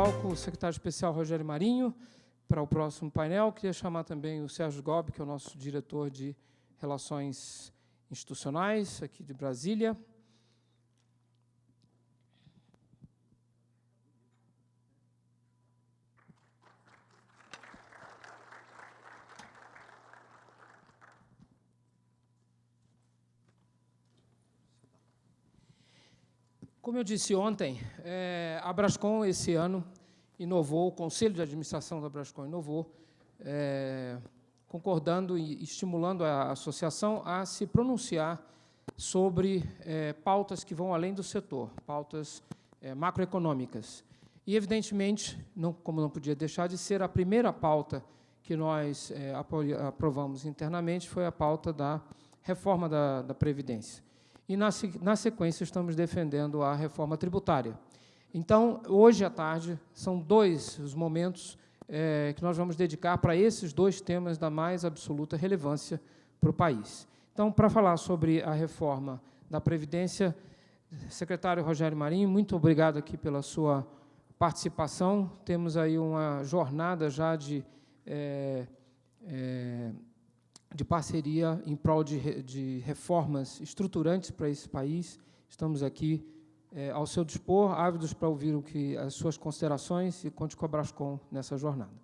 palco o secretário especial Rogério Marinho para o próximo painel. Queria chamar também o Sérgio Gobi, que é o nosso diretor de Relações Institucionais aqui de Brasília. Como eu disse ontem, a Brascom, esse ano, inovou, o Conselho de Administração da Brascom inovou, concordando e estimulando a associação a se pronunciar sobre pautas que vão além do setor, pautas macroeconômicas. E, evidentemente, como não podia deixar de ser, a primeira pauta que nós aprovamos internamente foi a pauta da reforma da Previdência. E, na sequência, estamos defendendo a reforma tributária. Então, hoje à tarde, são dois os momentos que nós vamos dedicar para esses dois temas da mais absoluta relevância para o país. Então, para falar sobre a reforma da Previdência, secretário Rogério Marinho, muito obrigado aqui pela sua participação. Temos aí uma jornada já de parceria em prol de reformas estruturantes para esse país. Estamos aqui ao seu dispor, ávidos para ouvir as suas considerações e conte com a Brascom nessa jornada.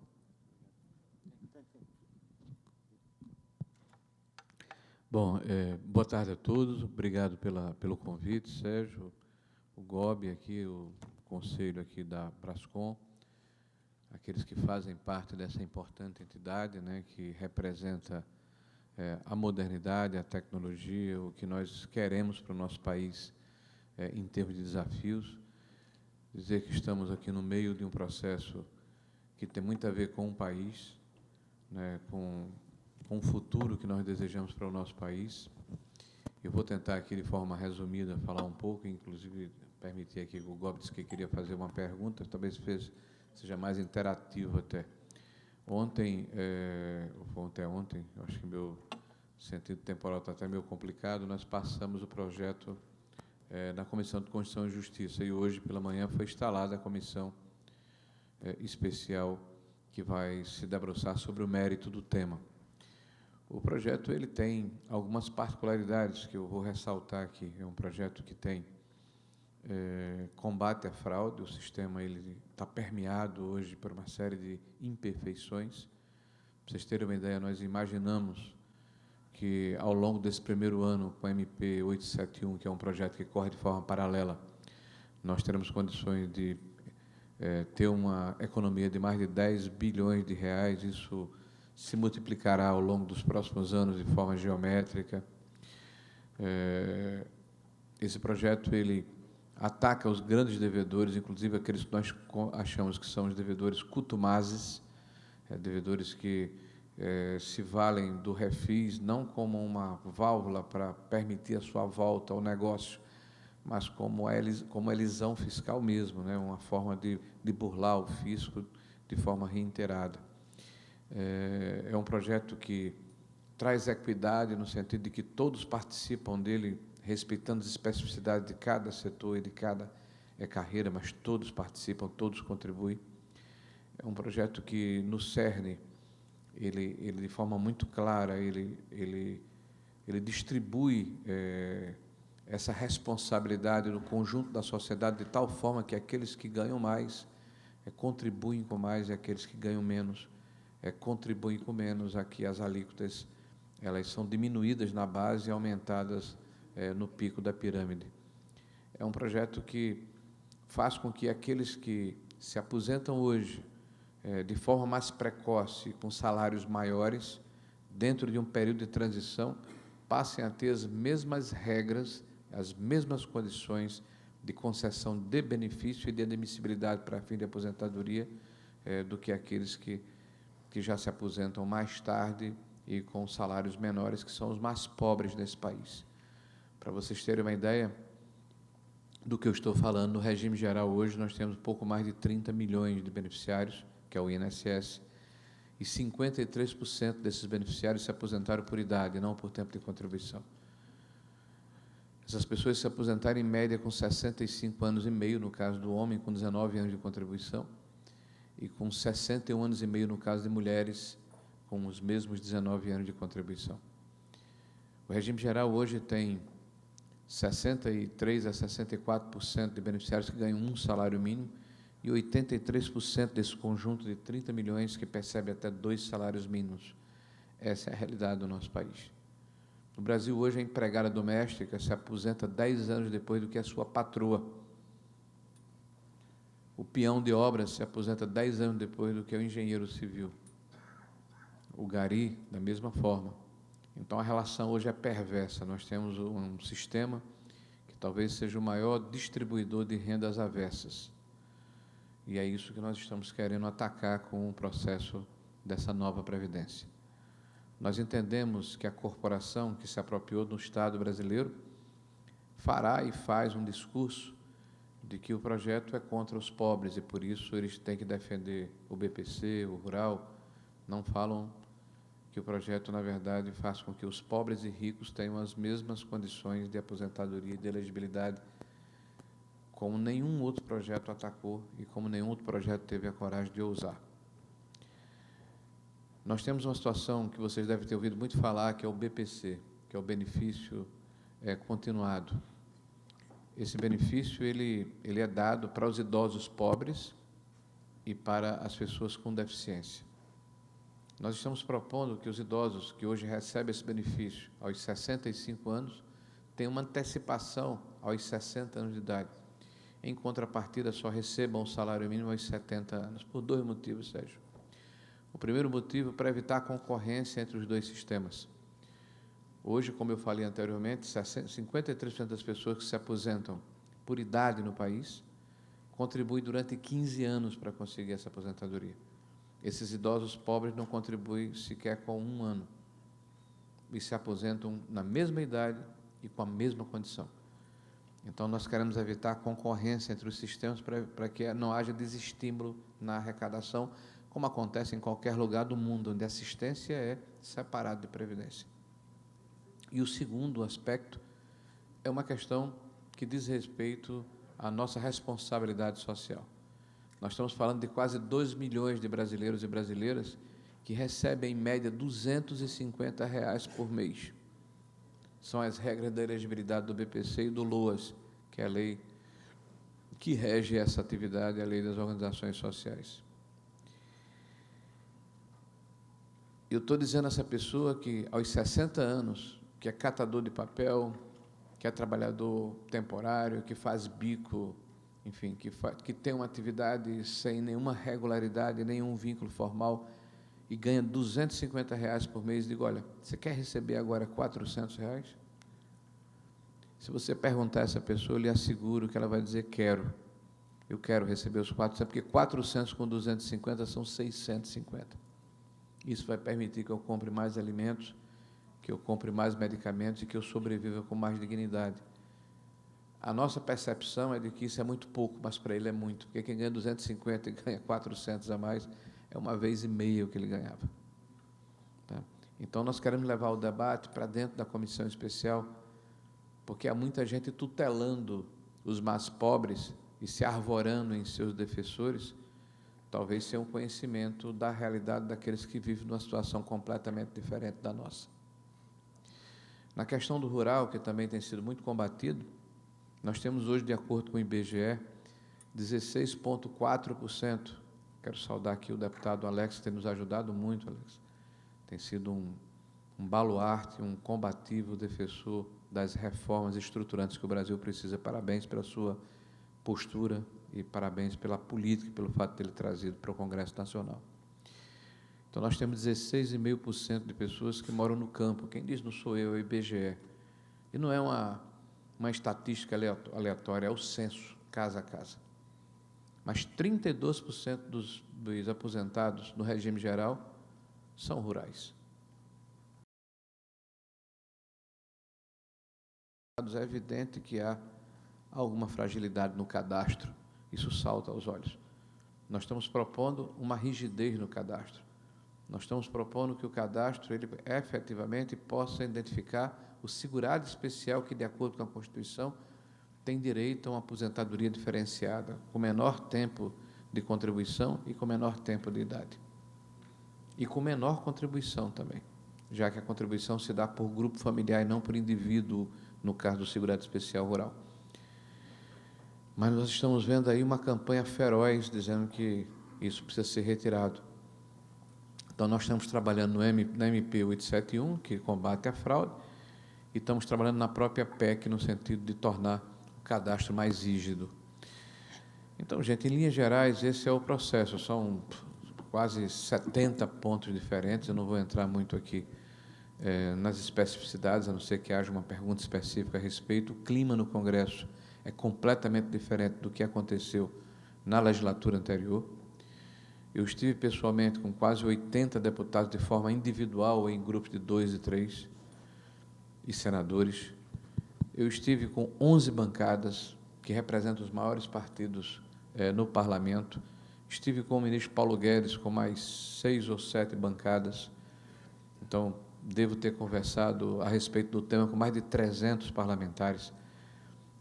Bom, boa tarde a todos. Obrigado pelo convite, Sérgio, o Gobi aqui, o conselho aqui da Brascom, aqueles que fazem parte dessa importante entidade, né, que representa a modernidade, a tecnologia, o que nós queremos para o nosso país em termos de desafios. Dizer que estamos aqui no meio de um processo que tem muito a ver com o país, né, com o futuro que nós desejamos para o nosso país. Eu vou tentar aqui, de forma resumida, falar um pouco, inclusive permitir aqui que o Gobi disse que queria fazer uma pergunta, talvez seja mais interativo até. Ontem, eu acho que meu sentido temporal está até meio complicado, nós passamos o projeto na Comissão de Constituição e Justiça, e hoje, pela manhã, foi instalada a comissão especial que vai se debruçar sobre o mérito do tema. O projeto ele tem algumas particularidades que eu vou ressaltar aqui. É um projeto que tem combate à fraude, o sistema está permeado hoje por uma série de imperfeições. Para vocês terem uma ideia, nós imaginamos que, ao longo desse primeiro ano, com o MP 871, que é um projeto que corre de forma paralela, nós teremos condições de ter uma economia de mais de 10 bilhões de reais, isso se multiplicará ao longo dos próximos anos de forma geométrica. Esse projeto, ele ataca os grandes devedores, inclusive aqueles que nós achamos que são os devedores cutumazes, devedores que se valem do refis não como uma válvula para permitir a sua volta ao negócio, mas como a elisão fiscal mesmo, né? Uma forma de burlar o fisco de forma reiterada. É um projeto que traz equidade no sentido de que todos participam dele, respeitando as especificidades de cada setor e de cada carreira, mas todos participam, todos contribuem. É um projeto que, no cerne, ele de forma muito clara, ele distribui essa responsabilidade no conjunto da sociedade de tal forma que aqueles que ganham mais contribuem com mais e aqueles que ganham menos contribuem com menos. Aqui as alíquotas elas são diminuídas na base e aumentadas no pico da pirâmide. É um projeto que faz com que aqueles que se aposentam hoje de forma mais precoce, com salários maiores, dentro de um período de transição, passem a ter as mesmas regras, as mesmas condições de concessão de benefício e de admissibilidade para fim de aposentadoria do que aqueles que já se aposentam mais tarde e com salários menores, que são os mais pobres desse país. Para vocês terem uma ideia do que eu estou falando, no regime geral hoje nós temos pouco mais de 30 milhões de beneficiários, que é o INSS, e 53% desses beneficiários se aposentaram por idade, não por tempo de contribuição. Essas pessoas se aposentaram em média com 65 anos e meio, no caso do homem, com 19 anos de contribuição, e com 61 anos e meio no caso de mulheres, com os mesmos 19 anos de contribuição. O regime geral hoje tem 63% a 64% de beneficiários que ganham um salário mínimo e 83% desse conjunto de 30 milhões que percebe até 2 salários mínimos. Essa é a realidade do nosso país. No Brasil, hoje, a empregada doméstica se aposenta 10 anos depois do que a sua patroa. O peão de obras se aposenta 10 anos depois do que o engenheiro civil. O gari, da mesma forma. Então, a relação hoje é perversa. Nós temos um sistema que talvez seja o maior distribuidor de rendas avessas. E é isso que nós estamos querendo atacar com o processo dessa nova Previdência. Nós entendemos que a corporação que se apropriou do Estado brasileiro fará e faz um discurso de que o projeto é contra os pobres e, por isso, eles têm que defender o BPC, o rural. Não falam que o projeto, na verdade, faz com que os pobres e ricos tenham as mesmas condições de aposentadoria e de elegibilidade, como nenhum outro projeto atacou e como nenhum outro projeto teve a coragem de ousar. Nós temos uma situação que vocês devem ter ouvido muito falar, que é o BPC, que é o benefício continuado. Esse benefício ele é dado para os idosos pobres e para as pessoas com deficiência. Nós estamos propondo que os idosos que hoje recebem esse benefício aos 65 anos tenham uma antecipação aos 60 anos de idade. Em contrapartida, só recebam o salário mínimo aos 70 anos, por 2 motivos, Sérgio. O primeiro motivo, para evitar a concorrência entre os 2 sistemas. Hoje, como eu falei anteriormente, 53% das pessoas que se aposentam por idade no país contribuem durante 15 anos para conseguir essa aposentadoria. Esses idosos pobres não contribuem sequer com 1 ano e se aposentam na mesma idade e com a mesma condição. Então, nós queremos evitar a concorrência entre os sistemas para que não haja desestímulo na arrecadação, como acontece em qualquer lugar do mundo, onde a assistência é separada de previdência. E o segundo aspecto é uma questão que diz respeito à nossa responsabilidade social. Nós estamos falando de quase 2 milhões de brasileiros e brasileiras que recebem, em média, R$ 250 por mês. São as regras da elegibilidade do BPC e do LOAS, que é a lei que rege essa atividade, a lei das organizações sociais. Eu estou dizendo a essa pessoa que, aos 60 anos, que é catador de papel, que é trabalhador temporário, que faz bico, enfim, que tem uma atividade sem nenhuma regularidade, nenhum vínculo formal, e ganha R$ 250 por mês, digo, olha, você quer receber agora R$ 400? Se você perguntar a essa pessoa, eu lhe asseguro que ela vai dizer, eu quero receber os 400, porque 400 com 250 são 650. Isso vai permitir que eu compre mais alimentos, que eu compre mais medicamentos e que eu sobreviva com mais dignidade. A nossa percepção é de que isso é muito pouco, mas para ele é muito, porque quem ganha 250 e ganha 400 a mais, é 1,5 vezes o que ele ganhava. Tá? Então, nós queremos levar o debate para dentro da comissão especial, porque há muita gente tutelando os mais pobres e se arvorando em seus defensores, talvez sem um conhecimento da realidade daqueles que vivem numa situação completamente diferente da nossa. Na questão do rural, que também tem sido muito combatido, nós temos hoje, de acordo com o IBGE, 16,4%. Quero saudar aqui o deputado Alex, que tem nos ajudado muito, Alex. Tem sido um baluarte, um combativo defensor das reformas estruturantes que o Brasil precisa. Parabéns pela sua postura e parabéns pela política e pelo fato de ter trazido para o Congresso Nacional. Então, nós temos 16,5% de pessoas que moram no campo. Quem diz não sou eu, é o IBGE. E não é uma estatística aleatória, é o censo, casa a casa. Mas 32% dos aposentados no regime geral são rurais. É evidente que há alguma fragilidade no cadastro, isso salta aos olhos. Nós estamos propondo uma rigidez no cadastro. Nós estamos propondo que o cadastro, ele efetivamente possa identificar o segurado especial que, de acordo com a Constituição, tem direito a uma aposentadoria diferenciada, com menor tempo de contribuição e com menor tempo de idade. E com menor contribuição também, já que a contribuição se dá por grupo familiar e não por indivíduo, no caso do segurado especial rural. Mas nós estamos vendo aí uma campanha feroz dizendo que isso precisa ser retirado. Então, nós estamos trabalhando na MP 871, que combate a fraude, e estamos trabalhando na própria PEC, no sentido de tornar o cadastro mais rígido. Então, gente, em linhas gerais, esse é o processo. São quase 70 pontos diferentes. Eu não vou entrar muito aqui nas especificidades, a não ser que haja uma pergunta específica a respeito. O clima no Congresso é completamente diferente do que aconteceu na legislatura anterior. Eu estive pessoalmente com quase 80 deputados de forma individual ou em grupos de 2 e 3, e senadores. Eu estive com 11 bancadas, que representam os maiores partidos no parlamento. Estive com o ministro Paulo Guedes, com mais 6 ou 7 bancadas. Então, devo ter conversado a respeito do tema com mais de 300 parlamentares.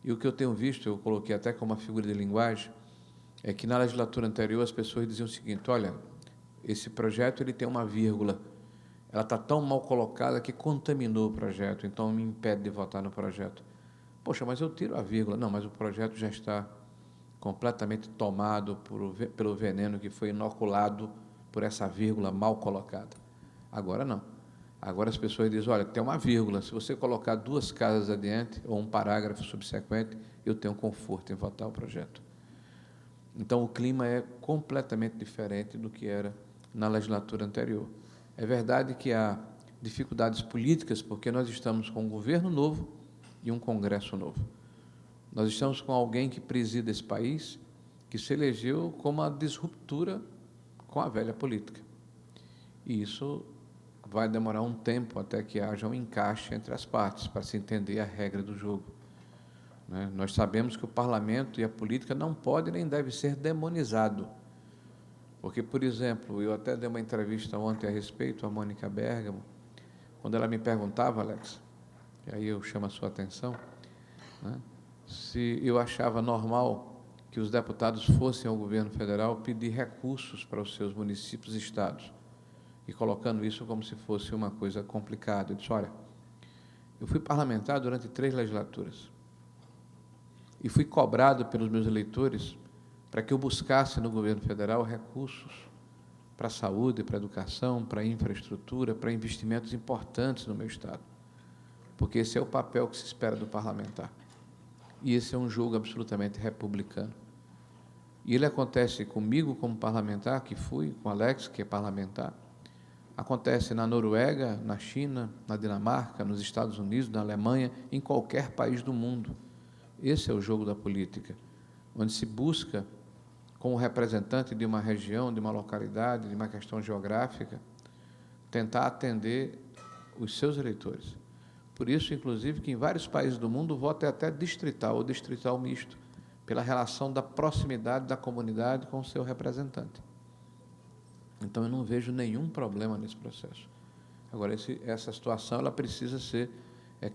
E o que eu tenho visto, eu coloquei até como uma figura de linguagem, é que na legislatura anterior as pessoas diziam o seguinte: olha, esse projeto ele tem uma vírgula, ela está tão mal colocada que contaminou o projeto, então me impede de votar no projeto. Poxa, mas eu tiro a vírgula. Não, mas o projeto já está completamente tomado pelo veneno que foi inoculado por essa vírgula mal colocada. Agora não. Agora as pessoas dizem: olha, tem uma vírgula, se você colocar 2 casas adiante ou um parágrafo subsequente, eu tenho conforto em votar o projeto. Então, o clima é completamente diferente do que era na legislatura anterior. É verdade que há dificuldades políticas, porque nós estamos com um governo novo e um Congresso novo. Nós estamos com alguém que preside esse país, que se elegeu com uma disruptura com a velha política. E isso vai demorar um tempo até que haja um encaixe entre as partes, para se entender a regra do jogo. Nós sabemos que o parlamento e a política não podem nem devem ser demonizados. Porque, por exemplo, eu até dei uma entrevista ontem a respeito à Mônica Bergamo, quando ela me perguntava, Alex, e aí eu chamo a sua atenção, se eu achava normal que os deputados fossem ao governo federal pedir recursos para os seus municípios e estados, e colocando isso como se fosse uma coisa complicada. Eu disse: olha, eu fui parlamentar durante 3 legislaturas, e fui cobrado pelos meus eleitores para que eu buscasse no governo federal recursos para a saúde, para a educação, para a infraestrutura, para investimentos importantes no meu estado, porque esse é o papel que se espera do parlamentar. E esse é um jogo absolutamente republicano. E ele acontece comigo como parlamentar, que fui, com Alex, que é parlamentar, acontece na Noruega, na China, na Dinamarca, nos Estados Unidos, na Alemanha, em qualquer país do mundo. Esse é o jogo da política, onde se busca, como representante de uma região, de uma localidade, de uma questão geográfica, tentar atender os seus eleitores. Por isso, inclusive, que em vários países do mundo o voto é até distrital ou distrital misto, pela relação da proximidade da comunidade com o seu representante. Então, eu não vejo nenhum problema nesse processo. Agora, essa situação ela precisa ser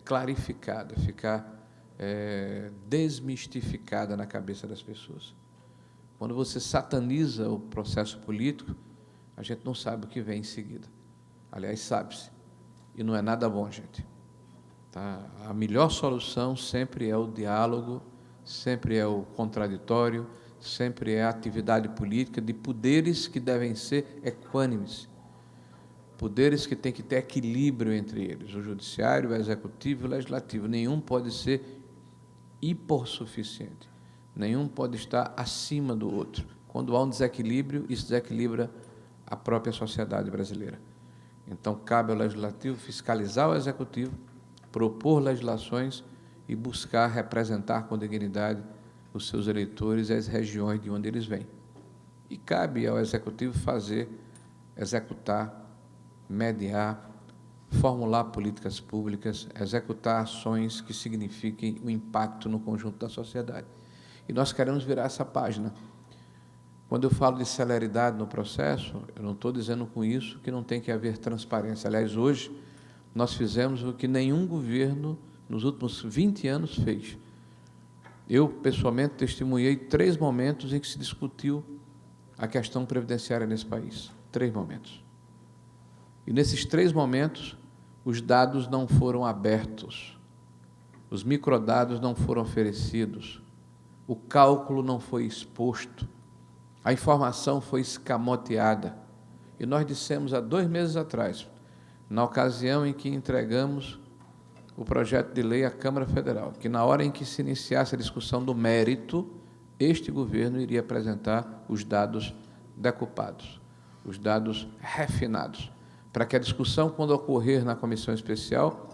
clarificada, ficar desmistificada na cabeça das pessoas. Quando você sataniza o processo político, a gente não sabe o que vem em seguida. Aliás, sabe-se. E não é nada bom, gente. Tá? A melhor solução sempre é o diálogo, sempre é o contraditório, sempre é a atividade política de poderes que devem ser equânimes. Poderes que têm que ter equilíbrio entre eles, o judiciário, o executivo e o legislativo. Nenhum pode ser hipossuficiente. Nenhum pode estar acima do outro. Quando há um desequilíbrio, isso desequilibra a própria sociedade brasileira. Então, cabe ao legislativo fiscalizar o executivo, propor legislações e buscar representar com dignidade os seus eleitores e as regiões de onde eles vêm. E cabe ao executivo executar, mediar, formular políticas públicas, executar ações que signifiquem o impacto no conjunto da sociedade. E nós queremos virar essa página. Quando eu falo de celeridade no processo, eu não estou dizendo com isso que não tem que haver transparência. Aliás, hoje, nós fizemos o que nenhum governo nos últimos 20 anos fez. Eu, pessoalmente, testemunhei 3 momentos em que se discutiu a questão previdenciária nesse país. 3 momentos. E nesses 3 momentos, os dados não foram abertos, os microdados não foram oferecidos, o cálculo não foi exposto, a informação foi escamoteada. E nós dissemos há 2 meses atrás, na ocasião em que entregamos o projeto de lei à Câmara Federal, que na hora em que se iniciasse a discussão do mérito, este governo iria apresentar os dados decupados, os dados refinados, para que a discussão, quando ocorrer na comissão especial,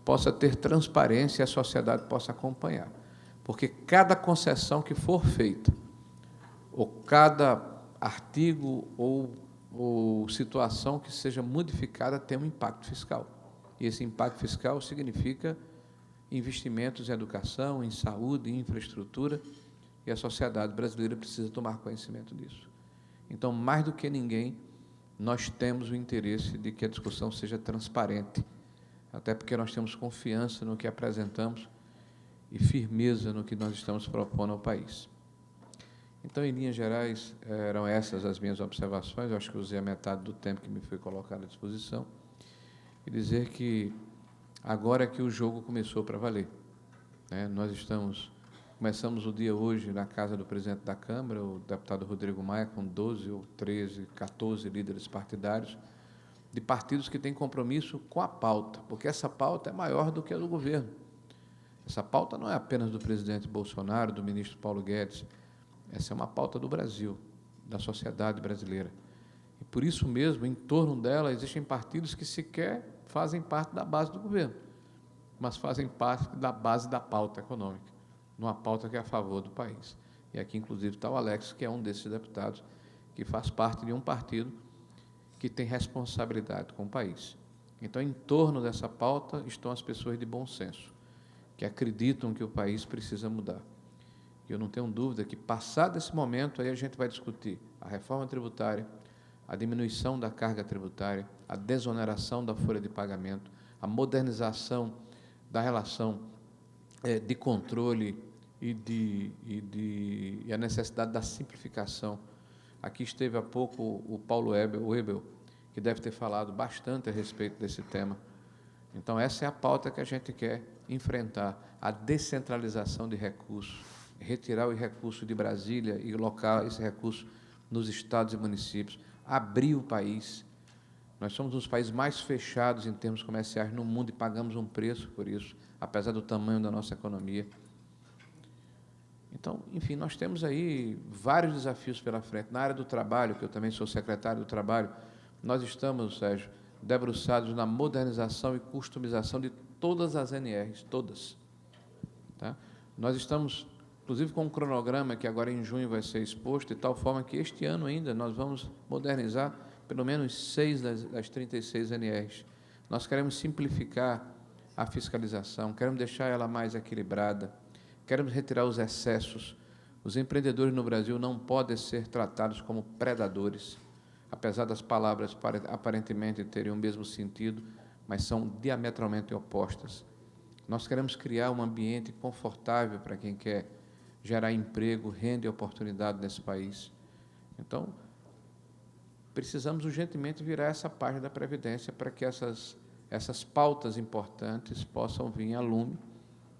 possa ter transparência e a sociedade possa acompanhar. Porque cada concessão que for feita, ou cada artigo ou situação que seja modificada tem um impacto fiscal. E esse impacto fiscal significa investimentos em educação, em saúde, em infraestrutura, e a sociedade brasileira precisa tomar conhecimento disso. Então, mais do que ninguém, nós temos o interesse de que a discussão seja transparente, até porque nós temos confiança no que apresentamos e firmeza no que nós estamos propondo ao país. Então, em linhas gerais, eram essas as minhas observações. Eu acho que usei a metade do tempo que me foi colocado à disposição. E dizer que agora é que o jogo começou para valer. Começamos o dia hoje na casa do presidente da Câmara, o deputado Rodrigo Maia, com 12 ou 13, 14 líderes partidários, de partidos que têm compromisso com a pauta, porque essa pauta é maior do que a do governo. Essa pauta não é apenas do presidente Bolsonaro, do ministro Paulo Guedes, essa é uma pauta do Brasil, da sociedade brasileira. E, por isso mesmo, em torno dela, existem partidos que sequer fazem parte da base do governo, mas fazem parte da base da pauta econômica, numa pauta que é a favor do país. E aqui, inclusive, está o Alex, que é um desses deputados, que faz parte de um partido que tem responsabilidade com o país. Então, em torno dessa pauta estão as pessoas de bom senso, que acreditam que o país precisa mudar. E eu não tenho dúvida que, passado esse momento, aí a gente vai discutir a reforma tributária, a diminuição da carga tributária, a desoneração da folha de pagamento, a modernização da relação de controle e a necessidade da simplificação. Aqui esteve há pouco o Paulo Ebel, que deve ter falado bastante a respeito desse tema. Então, essa é a pauta que a gente quer enfrentar, a descentralização de recursos, retirar os recursos de Brasília e alocar esse recurso nos estados e municípios, abrir o país. Nós somos um dos países mais fechados em termos comerciais no mundo e pagamos um preço por isso, apesar do tamanho da nossa economia. Então, enfim, nós temos aí vários desafios pela frente. Na área do trabalho, que eu também sou secretário do Trabalho, nós estamos, Sérgio, debruçados na modernização e customização de todas as NRs, todas. Tá? Nós estamos, inclusive, com um cronograma que agora em junho vai ser exposto, de tal forma que este ano ainda nós vamos modernizar pelo menos 6 das 36 NRs. Nós queremos simplificar a fiscalização, queremos deixar ela mais equilibrada, queremos retirar os excessos. Os empreendedores no Brasil não podem ser tratados como predadores, apesar das palavras aparentemente terem o mesmo sentido, mas são diametralmente opostas. Nós queremos criar um ambiente confortável para quem quer gerar emprego, renda e oportunidade nesse país. Então, precisamos urgentemente virar essa página da Previdência para que essas pautas importantes possam vir a lume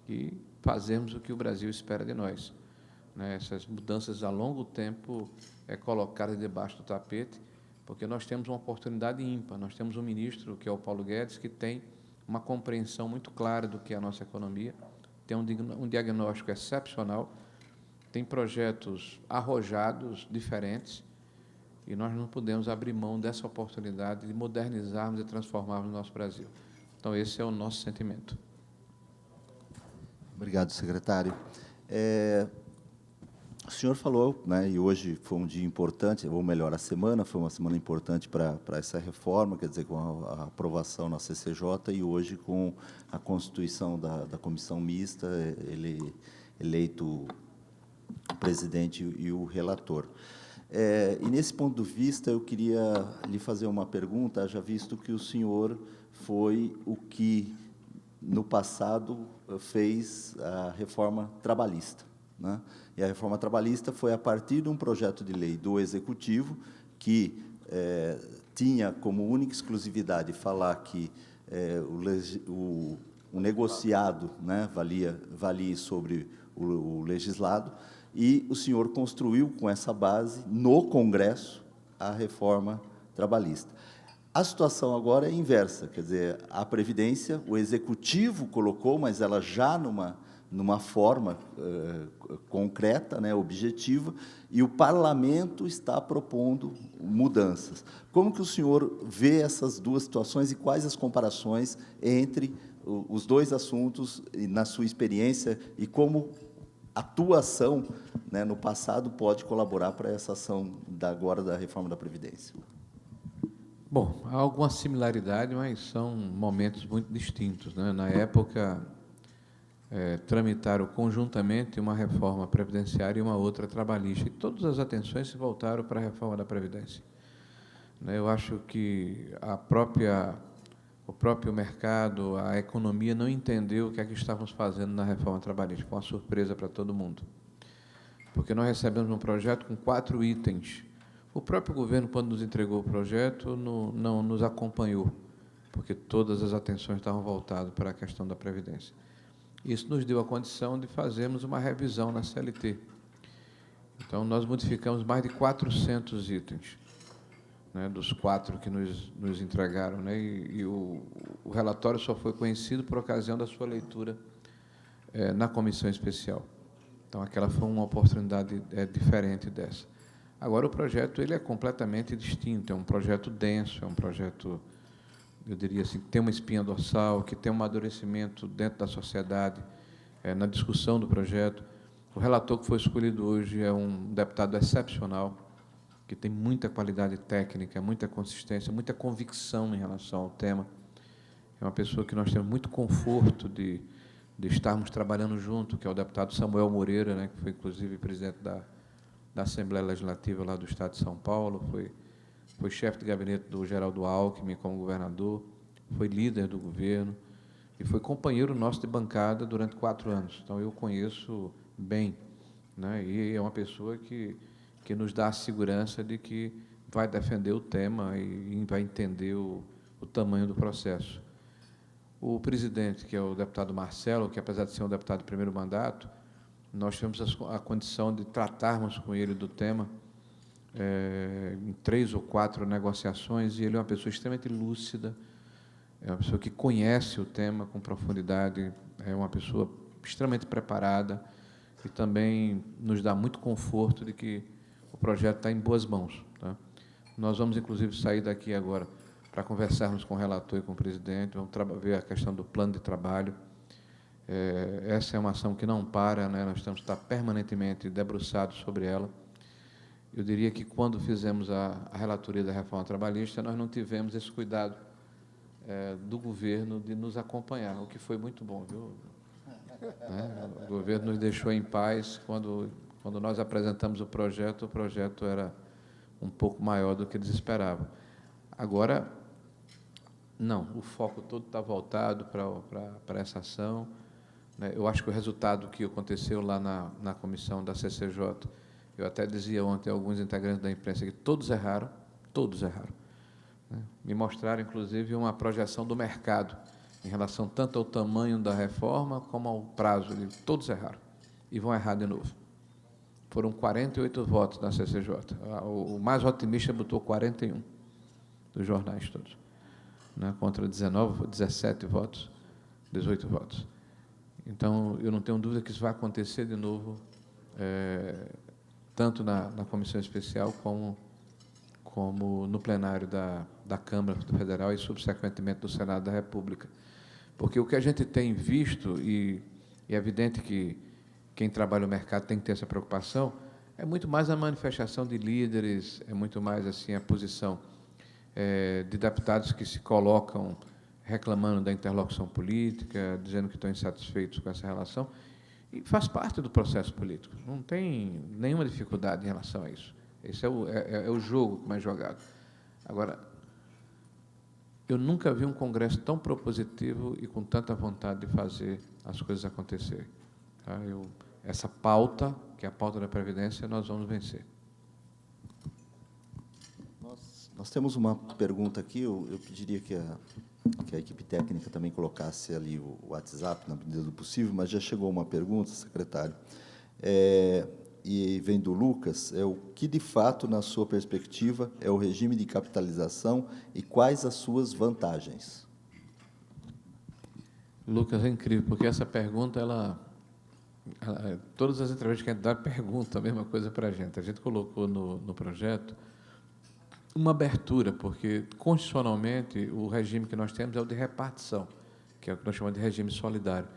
e fazermos o que o Brasil espera de nós. Essas mudanças a longo tempo colocadas debaixo do tapete, porque nós temos uma oportunidade ímpar. Nós temos um ministro, que é o Paulo Guedes, que tem uma compreensão muito clara do que é a nossa economia, tem um diagnóstico excepcional, tem projetos arrojados, diferentes, e nós não podemos abrir mão dessa oportunidade de modernizarmos e transformarmos o nosso Brasil. Então, esse é o nosso sentimento. Obrigado, secretário. O senhor falou, e hoje foi um dia importante, ou melhor, a semana foi uma semana importante para essa reforma, quer dizer, com a aprovação na CCJ e hoje com a constituição da comissão mista, ele eleito o presidente e o relator. E, nesse ponto de vista, eu queria lhe fazer uma pergunta, já visto que o senhor foi o que, no passado, fez a reforma trabalhista. né? E a reforma trabalhista foi a partir de um projeto de lei do Executivo que tinha como única exclusividade falar que o negociado, né, valia sobre o legislado, e o senhor construiu com essa base, no Congresso, a reforma trabalhista. A situação agora é inversa, quer dizer, a Previdência, o Executivo colocou, mas ela já numa forma concreta, né, objetiva, e o Parlamento está propondo mudanças. Como que o senhor vê essas duas situações e quais as comparações entre os dois assuntos, e na sua experiência, e como a tua ação, né, no passado pode colaborar para essa ação agora da reforma da Previdência? Bom, há alguma similaridade, mas são momentos muito distintos, né? Na época, tramitaram conjuntamente uma reforma previdenciária e uma outra trabalhista, e todas as atenções se voltaram para a reforma da Previdência. Eu acho que o próprio mercado, a economia não entendeu o que é que estávamos fazendo na reforma trabalhista. Foi uma surpresa para todo mundo, porque nós recebemos um projeto com 4 itens. O próprio governo, quando nos entregou o projeto, não nos acompanhou, porque todas as atenções estavam voltadas para a questão da Previdência. Isso nos deu a condição de fazermos uma revisão na CLT. Então, nós modificamos mais de 400 itens, né, dos 4 que nos entregaram, né, e o relatório só foi conhecido por ocasião da sua leitura na comissão especial. Então, aquela foi uma oportunidade diferente dessa. Agora, o projeto ele é completamente distinto, é um projeto denso, é um projeto, eu diria assim, que tem uma espinha dorsal, que tem um amadurecimento dentro da sociedade, na discussão do projeto. O relator que foi escolhido hoje é um deputado excepcional, que tem muita qualidade técnica, muita consistência, muita convicção em relação ao tema. É uma pessoa que nós temos muito conforto de estarmos trabalhando junto, que é o deputado Samuel Moreira, né, que foi, inclusive, presidente da Assembleia Legislativa lá do Estado de São Paulo, foi chefe de gabinete do Geraldo Alckmin como governador, foi líder do governo e foi companheiro nosso de bancada durante 4 anos. Então, eu conheço bem, né, e é uma pessoa que nos dá a segurança de que vai defender o tema e vai entender o tamanho do processo. O presidente, que é o deputado Marcelo, que, apesar de ser um deputado de primeiro mandato, nós tivemos a condição de tratarmos com ele do tema em 3 ou 4 negociações, e ele é uma pessoa extremamente lúcida, é uma pessoa que conhece o tema com profundidade, é uma pessoa extremamente preparada e também nos dá muito conforto de que o projeto está em boas mãos, tá? Nós vamos, inclusive, sair daqui agora para conversarmos com o relator e com o presidente, vamos ver a questão do plano de trabalho. Essa é uma ação que não para, né? Nós temos que estar permanentemente debruçados sobre ela. Eu diria que, quando fizemos a relatoria da reforma trabalhista, nós não tivemos esse cuidado do governo de nos acompanhar, o que foi muito bom, viu? O governo nos deixou em paz. Quando nós apresentamos o projeto era um pouco maior do que eles esperavam. Agora, não, o foco todo está voltado para essa ação. Eu acho que o resultado que aconteceu lá na comissão da CCJ, eu até dizia ontem a alguns integrantes da imprensa que todos erraram, né? Me mostraram, inclusive, uma projeção do mercado em relação tanto ao tamanho da reforma como ao prazo. Todos erraram e vão errar de novo. Foram 48 votos na CCJ. O mais otimista botou 41 dos jornais todos, né? Contra 17 votos, 18 votos. Então, eu não tenho dúvida que isso vai acontecer de novo, tanto na comissão especial como no plenário da Câmara Federal e, subsequentemente, do Senado da República. Porque o que a gente tem visto, e é evidente que quem trabalha no mercado tem que ter essa preocupação, é muito mais a manifestação de líderes, é muito mais assim a posição de deputados que se colocam reclamando da interlocução política, dizendo que estão insatisfeitos com essa relação, e faz parte do processo político. Não tem nenhuma dificuldade em relação a isso. Esse é o jogo como é jogado. Agora, eu nunca vi um Congresso tão propositivo e com tanta vontade de fazer as coisas acontecerem. Tá? essa pauta, que é a pauta da Previdência, nós vamos vencer. Nós temos uma pergunta aqui, eu pediria que a equipe técnica também colocasse ali o WhatsApp, na medida do possível, mas já chegou uma pergunta, secretário, e vem do Lucas, o que, de fato, na sua perspectiva, é o regime de capitalização e quais as suas vantagens? Lucas, é incrível, porque essa pergunta, todas as entrevistas que a gente dá, pergunta a mesma coisa para a gente. A gente colocou no projeto uma abertura, porque, constitucionalmente, o regime que nós temos é o de repartição, que é o que nós chamamos de regime solidário.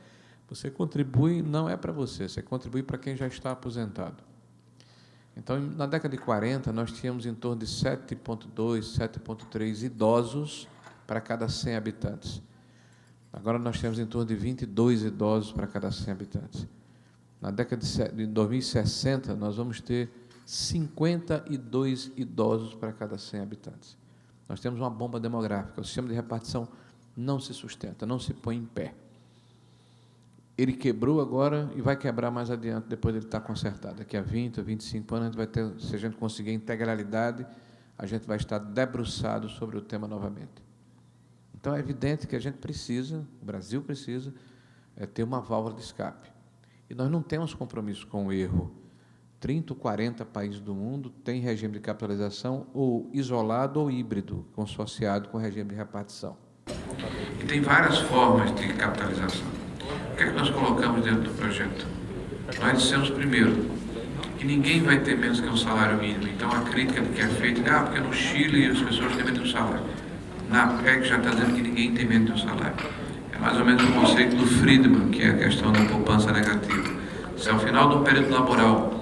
Você contribui, não é para você contribui para quem já está aposentado. Então, na década de 40, nós tínhamos em torno de 7,2, 7,3 idosos para cada 100 habitantes. Agora, nós temos em torno de 22 idosos para cada 100 habitantes. Na década de 2060, nós vamos ter 52 idosos para cada 100 habitantes. Nós temos uma bomba demográfica. O sistema de repartição não se sustenta, não se põe em pé. Ele quebrou agora e vai quebrar mais adiante, depois ele estar consertado. Daqui a 20 ou 25 anos, a gente vai ter, se a gente conseguir a integralidade, a gente vai estar debruçado sobre o tema novamente. Então, é evidente que a gente precisa, o Brasil precisa, ter uma válvula de escape. E nós não temos compromisso com o erro. 30 ou 40 países do mundo têm regime de capitalização ou isolado ou híbrido, consociado com regime de repartição. E tem várias formas de capitalização. O que é que nós colocamos dentro do projeto? Nós dissemos, primeiro, que ninguém vai ter menos que um salário mínimo. Então, a crítica que é feita, porque no Chile as pessoas têm menos de um salário. Na PEC já está dizendo que ninguém tem menos de um salário. É mais ou menos o conceito do Friedman, que é a questão da poupança negativa. Se ao final do período laboral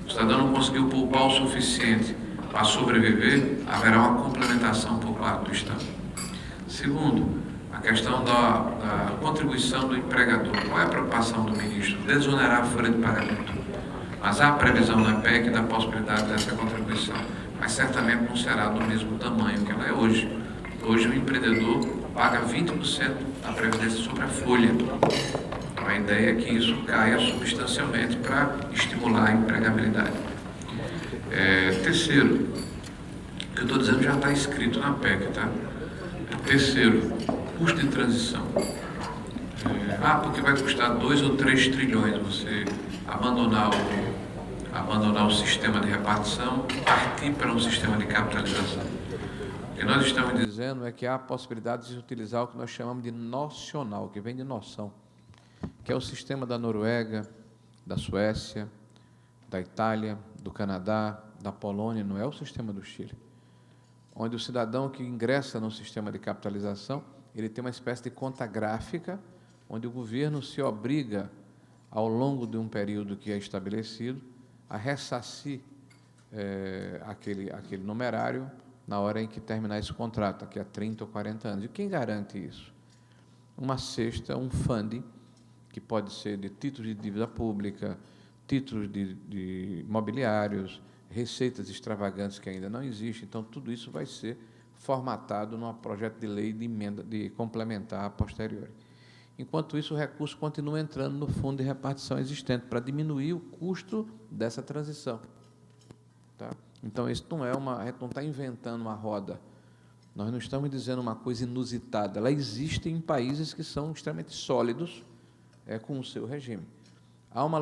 o cidadão não conseguiu poupar o suficiente para sobreviver, haverá uma complementação por parte do Estado. Segundo, a questão da contribuição do empregador. Qual é a preocupação do ministro? Desonerar a folha de pagamento. Mas há a previsão na PEC da possibilidade dessa contribuição, mas certamente não será do mesmo tamanho que ela é hoje. Hoje o empreendedor paga 20% da previdência sobre a folha. Então a ideia é que isso caia substancialmente para estimular a empregabilidade. Terceiro, o que eu estou dizendo já está escrito na PEC, tá? Terceiro, custo de transição. Porque vai custar 2 ou 3 trilhões você abandonar o sistema de repartição, partir para um sistema de capitalização. O que nós estamos dizendo é que há a possibilidade de utilizar o que nós chamamos de nocional, que vem de noção, que é o sistema da Noruega, da Suécia, da Itália, do Canadá, da Polônia, não é o sistema do Chile, onde o cidadão que ingressa no sistema de capitalização, ele tem uma espécie de conta gráfica, onde o governo se obriga, ao longo de um período que é estabelecido, a ressarcir aquele numerário na hora em que terminar esse contrato, daqui a 30 ou 40 anos. E quem garante isso? Uma cesta, um funding, que pode ser de títulos de dívida pública, títulos de imobiliários, receitas extravagantes que ainda não existem. Então, tudo isso vai ser formatado num projeto de lei de emenda de complementar a posteriori. Enquanto isso, o recurso continua entrando no fundo de repartição existente para diminuir o custo dessa transição. Tá? Então, isso não é a gente não está inventando uma roda. Nós não estamos dizendo uma coisa inusitada. Ela existe em países que são extremamente sólidos com o seu regime. Há uma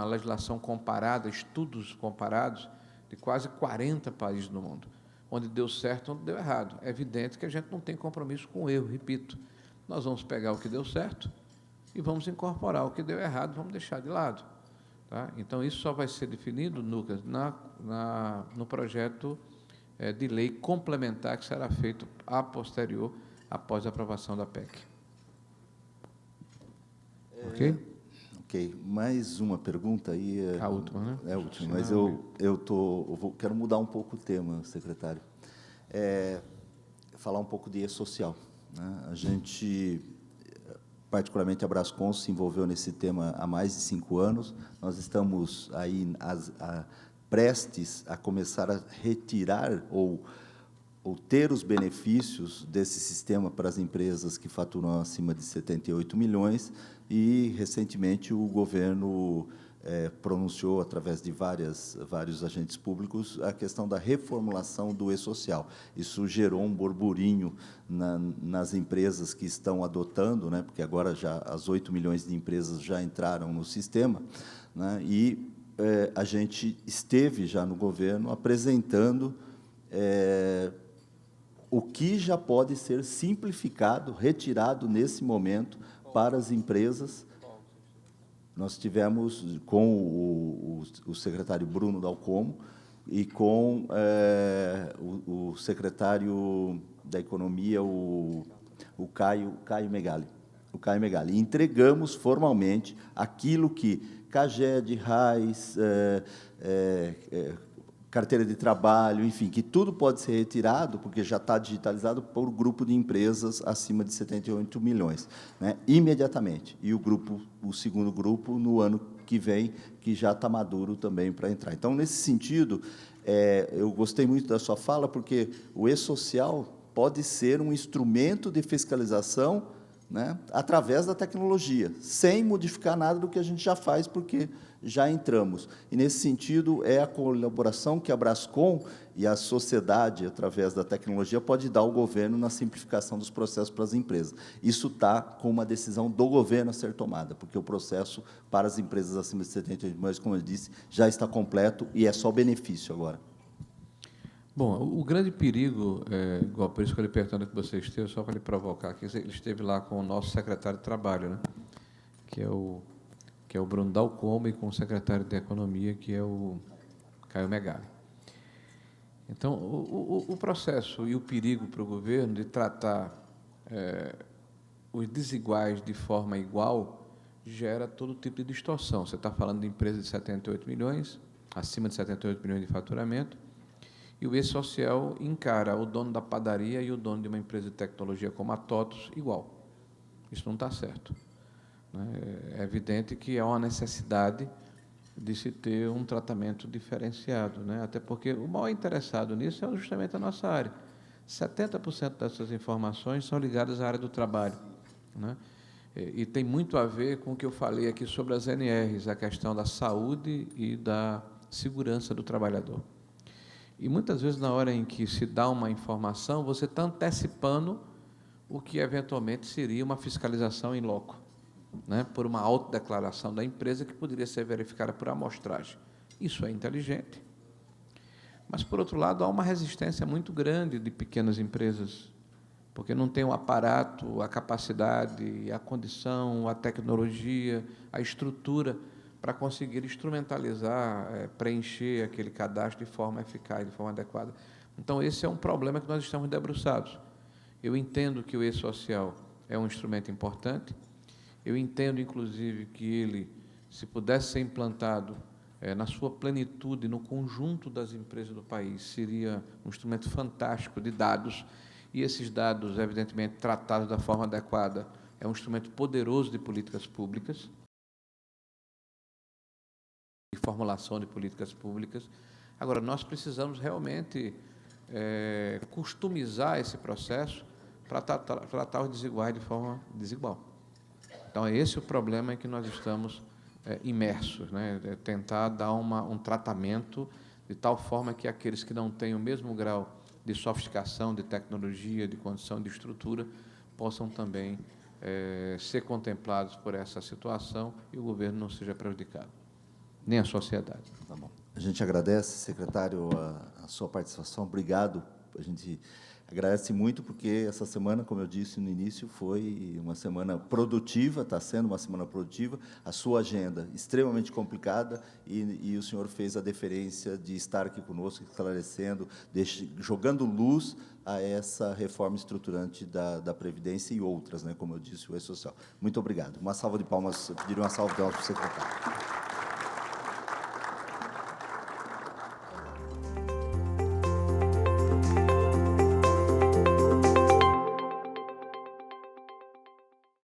legislação comparada, estudos comparados, de quase 40 países do mundo, onde deu certo, onde deu errado. É evidente que a gente não tem compromisso com o erro, repito. Nós vamos pegar o que deu certo e vamos incorporar o que deu errado, vamos deixar de lado. Tá? Então, isso só vai ser definido, Lucas, no projeto de lei complementar que será feito a posterior, após a aprovação da PEC. Ok? Ok. Mais uma pergunta aí. A última, né? É a última, mas quero mudar um pouco o tema, secretário. Falar um pouco de e-social. Né? A gente, particularmente a Brascom, se envolveu nesse tema há mais de 5 anos. Nós estamos aí prestes a começar a retirar ou ter os benefícios desse sistema para as empresas que faturam acima de 78 milhões, e, recentemente, o governo pronunciou, através de vários agentes públicos, a questão da reformulação do e-social. Isso gerou um burburinho nas empresas que estão adotando, né, porque agora já as 8 milhões de empresas já entraram no sistema, né, e a gente esteve já no governo apresentando o que já pode ser simplificado, retirado nesse momento para as empresas. Nós tivemos com o secretário Bruno Dalcomo e com o secretário da Economia, o Caio Megali. E entregamos formalmente aquilo que CAGED, RAIS, carteira de trabalho, enfim, que tudo pode ser retirado, porque já está digitalizado por grupo de empresas acima de 78 milhões, né, imediatamente. E o segundo grupo, no ano que vem, que já está maduro também para entrar. Então, nesse sentido, eu gostei muito da sua fala, porque o e-social pode ser um instrumento de fiscalização, né, através da tecnologia, sem modificar nada do que a gente já faz, porque já entramos. E, nesse sentido, é a colaboração que a Brascom e a sociedade, através da tecnologia, pode dar ao governo na simplificação dos processos para as empresas. Isso está com uma decisão do governo a ser tomada, porque o processo para as empresas acima de 78 milhões, como eu disse, já está completo e é só benefício agora. Bom, o grande perigo, igual por isso que eu lhe perguntando que você esteve, só para lhe provocar, que ele esteve lá com o nosso secretário de Trabalho, né, que é o Bruno Dalcomo, e com o secretário de Economia, que é o Caio Megali. Então, o processo e o perigo para o governo de tratar os desiguais de forma igual gera todo tipo de distorção. Você está falando de empresas de 78 milhões, acima de 78 milhões de faturamento, e o e-social encara o dono da padaria e o dono de uma empresa de tecnologia como a TOTUS igual. Isso não está certo. É evidente que há uma necessidade de se ter um tratamento diferenciado, né? Até porque o maior interessado nisso é justamente a nossa área. 70% dessas informações são ligadas à área do trabalho, né? E tem muito a ver com o que eu falei aqui sobre as NRs, a questão da saúde e da segurança do trabalhador. E, muitas vezes, na hora em que se dá uma informação, você está antecipando o que, eventualmente, seria uma fiscalização in loco, né, por uma autodeclaração da empresa que poderia ser verificada por amostragem. Isso é inteligente. Mas, por outro lado, há uma resistência muito grande de pequenas empresas, porque não tem o aparato, a capacidade, a condição, a tecnologia, a estrutura para conseguir instrumentalizar, preencher aquele cadastro de forma eficaz, de forma adequada. Então, esse é um problema que nós estamos debruçados. Eu entendo que o e-social é um instrumento importante, eu entendo, inclusive, que ele, se pudesse ser implantado na sua plenitude, no conjunto das empresas do país, seria um instrumento fantástico de dados, e esses dados, evidentemente, tratados da forma adequada, é um instrumento poderoso de políticas públicas, de formulação de políticas públicas. Agora, nós precisamos realmente customizar esse processo para tratar os desiguais de forma desigual. Então, é esse o problema em que nós estamos imersos, né? Tentar dar um tratamento de tal forma que aqueles que não têm o mesmo grau de sofisticação, de tecnologia, de condição, de estrutura, possam também ser contemplados por essa situação e o governo não seja prejudicado, nem a sociedade. Tá bom. A gente agradece, secretário, a sua participação. Obrigado. A gente agradece muito, porque essa semana, como eu disse no início, foi uma semana produtiva, está sendo uma semana produtiva, a sua agenda extremamente complicada, e o senhor fez a deferência de estar aqui conosco, esclarecendo, jogando luz a essa reforma estruturante da Previdência e outras, né, como eu disse, o e-social. Muito obrigado. Uma salva de palmas, eu pediria uma salva de palmas para o secretário.